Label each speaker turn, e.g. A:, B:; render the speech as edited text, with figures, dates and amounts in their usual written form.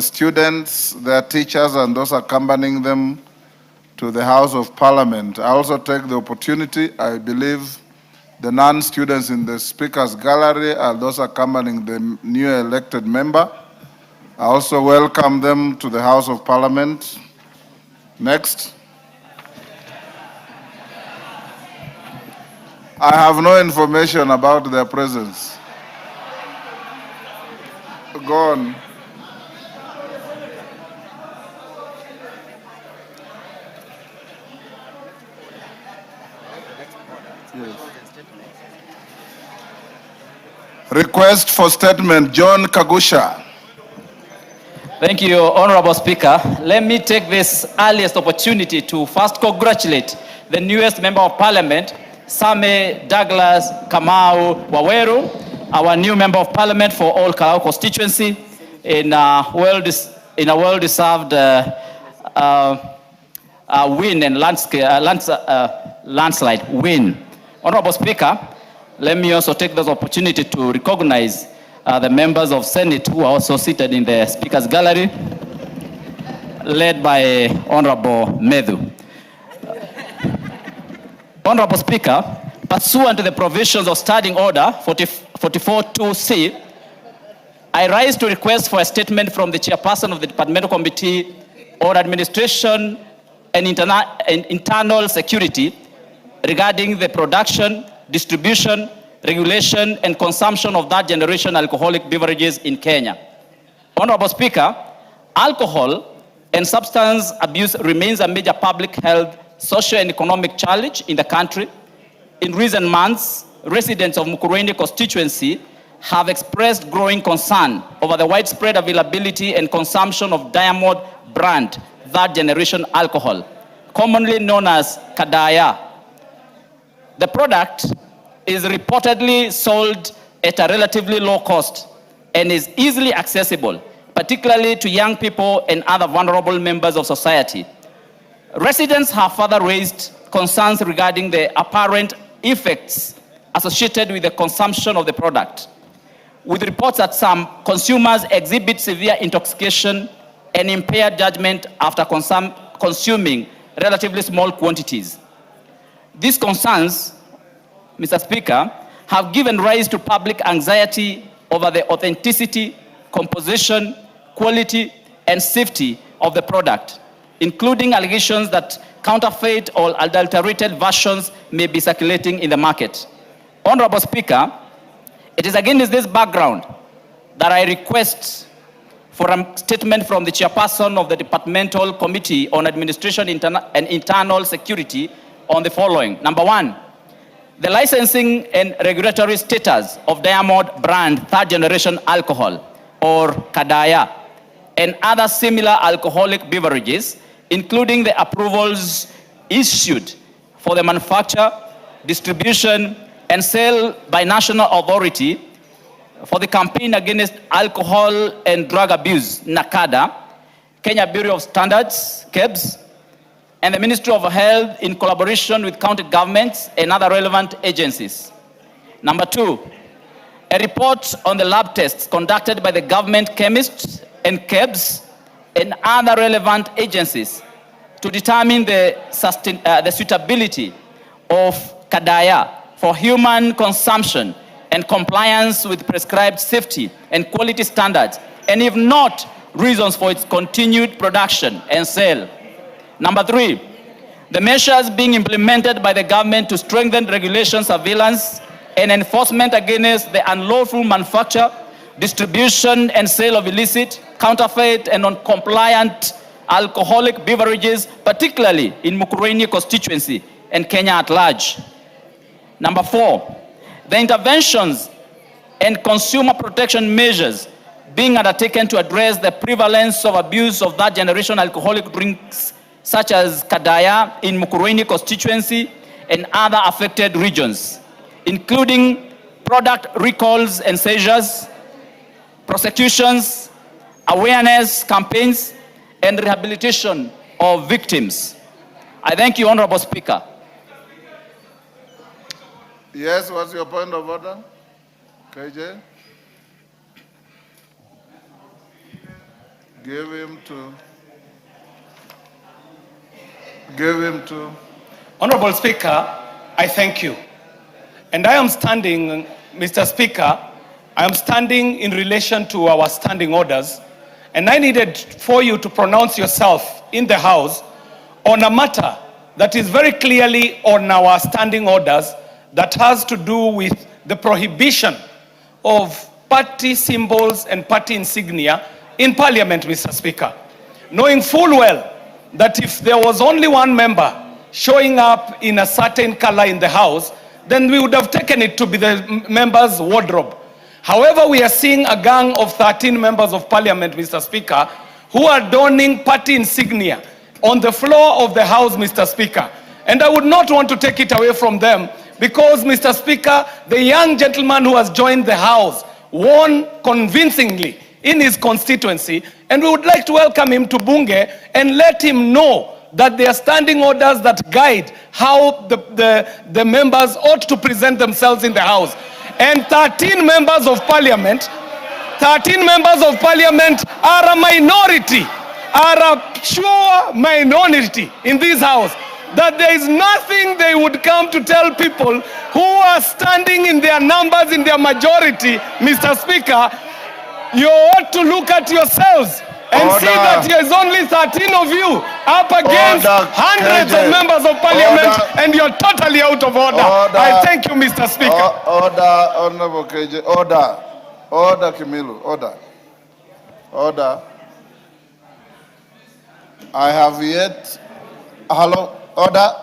A: the students, their teachers, and those accompanying them to the House of Parliament. I also take the opportunity, I believe the non-students in the Speaker's Gallery are those accompanying the new elected member. I also welcome them to the House of Parliament. Next. I have no information about their presence. Go on. Yes. Request for statement, John Kagusha.
B: Thank you, Honorable Speaker. Let me take this earliest opportunity to first congratulate the newest Member of Parliament, Same Douglas Kamau Waweru, our new Member of Parliament for All Kalau constituency, in a well-deserved win and landslide win. Honorable Speaker, let me also take this opportunity to recognize the members of Senate who are also seated in the Speaker's Gallery, led by Honorable Methu. Honorable Speaker, pursuant to the provisions of Standing Order 44.2c, I rise to request for a statement from the Chairperson of the Departmental Committee on Administration and Internal Security regarding the production, distribution, regulation, and consumption of that generation alcoholic beverages in Kenya. Honorable Speaker, alcohol and substance abuse remains a major public health, social and economic challenge in the country. In recent months, residents of Mukurweini constituency have expressed growing concern over the widespread availability and consumption of Diamond brand third generation alcohol, commonly known as Kadaya. The product is reportedly sold at a relatively low cost and is easily accessible, particularly to young people and other vulnerable members of society. Residents have further raised concerns regarding the apparent effects associated with the consumption of the product, with reports that some consumers exhibit severe intoxication and impaired judgment after consuming relatively small quantities. These concerns, Mr. Speaker, have given rise to public anxiety over the authenticity, composition, quality, and safety of the product, including allegations that counterfeit or adulterated versions may be circulating in the market. Honorable Speaker, it is against this background that I request for a statement from the Chairperson of the Departmental Committee on Administration and Internal Security on the following. Number one, the licensing and regulatory status of Diamond brand third generation alcohol, or Kadaya, and other similar alcoholic beverages, including the approvals issued for the manufacture, distribution, and sale by national authority for the campaign against alcohol and drug abuse, NACADA, Kenya Bureau of Standards, KEBS, and the Ministry of Health in collaboration with county governments and other relevant agencies. Number two, a report on the lab tests conducted by the government chemists and KEBS and other relevant agencies to determine the suitability of Kadaya for human consumption and compliance with prescribed safety and quality standards, and if not, reasons for its continued production and sale. Number three, the measures being implemented by the government to strengthen regulation, surveillance, and enforcement against the unlawful manufacture, distribution, and sale of illicit, counterfeit, and non-compliant alcoholic beverages, particularly in Mukurweini constituency and Kenya at large. Number four, the interventions and consumer protection measures being undertaken to address the prevalence of abuse of that generation alcoholic drinks such as Kadaya in Mukurweini constituency and other affected regions, including product recalls and seizures, prosecutions, awareness campaigns, and rehabilitation of victims. I thank you, Honorable Speaker.
A: Yes, what's your point of order? KJ? Give him to.
C: Honorable Speaker, I thank you. And I am standing, Mr. Speaker, I am standing in relation to our standing orders, and I needed for you to pronounce yourself in the House on a matter that is very clearly on our standing orders that has to do with the prohibition of party symbols and party insignia in Parliament, Mr. Speaker. Knowing full well that if there was only one member showing up in a certain color in the House, then we would have taken it to be the member's wardrobe. However, we are seeing a gang of 13 members of Parliament, Mr. Speaker, who are donning party insignia on the floor of the House, Mr. Speaker. And I would not want to take it away from them because, Mr. Speaker, the young gentleman who has joined the House won convincingly in his constituency, and we would like to welcome him to Bunge and let him know that there are standing orders that guide how the members ought to present themselves in the House. And 13 members of Parliament are a minority, are a sure minority in this House. That there is nothing they would come to tell people who are standing in their numbers, in their majority, Mr. Speaker. You ought to look at yourselves and see that there is only 13 of you up against hundreds of members of Parliament, and you're totally out of order. I thank you, Mr. Speaker.
A: Order, Honorable KJ. Order, Kimilu. Order. I have yet. Hello. Order.